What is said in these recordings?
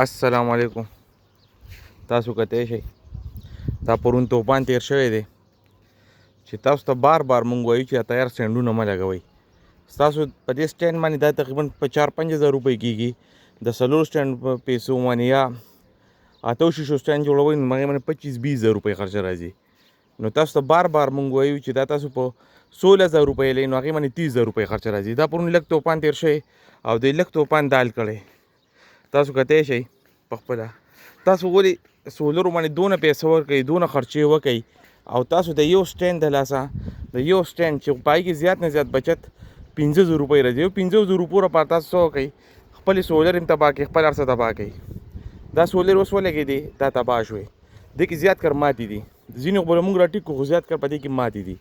السلام علیکم. تاسو کته شئ دا پرون توپان تیر شوی دی چې تاسو ته بار مونږ وایو چې تیار سټینډونه مه لګوئ. ستاسو په دې سټینډ باندې دا تقریبا په 4-5 هزار روپۍ کېږي. د څلور سټینډ په پیسو باندې یا اته شیشو سټینډ جوړوئ نو هغې باندې 25-20 هزار روپۍ خرچه راځي. نو تاسو ته بار مونږ وایو چې دا تاسو په 16,000 روپۍ لئ نو هغې باندې 30,000 روپۍ خرچه راځي. دا پرون لږ توپان تیر شوی او د لږ توپان دال کړی. تاسو کتی شئ په خپله تاسو ولې سولرو باندې دونه پیسې ورکوئ دونه خرچې وکئ او تاسو د یو سټینډ د لاسه د یو سټینډ چې په هغې کې زیات نه زیات بچت 15,000 روپۍ راځي. یو 15,000 روپو لپاره تاسو څه وکئ خپلې سولر هم تباه کړئ خپل هر څه تباه کړئ. دا سولر اوس ولګېدې دا تباه شوی دې کې زیات کر ماتې دي ځینې خو به موږ راټیک کړو خو زیات کر په دې کې ماتې دي.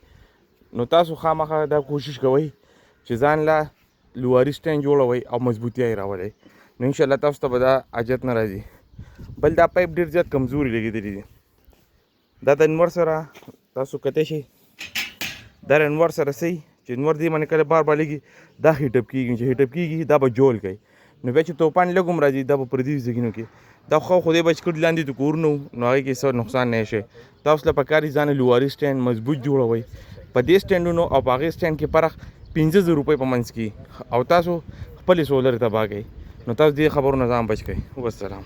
نو تاسو خامخا دا کوشش کوئ چې ځان له لواري سټینډ جوړوئ او مضبوطیا یې راولئ نو انشاءالله تاسو ته به دا حاجت نه راځي. بل دا پایپ ډېر زیات کمزوري لګېدلي دي. دا د انور سره تاسو کتی شئ دا انور سره صحیح چې انور دې باندې کله بار لګي دا هیټ اپ کېږي چې هیټ اپ کېږي دا به جول کوي نو بیا چې توپان لږ هم راځي دا به پردي ځایونو کې دا خو خدای بچ کړي لاندې د کورونه نو هغې کې څه نقصان نه شي. تاسو له پکار دي ځان لواري سټینډ مضبوط جوړوئ. په دې سټینډونو او په هغې سټینډ کې فرق 15,000 روپۍ په منځ کې او تاسو خپلې سولر تباه کوئ. نو تاسو دې خبرو نه ځان بچ کړئ. والسلام.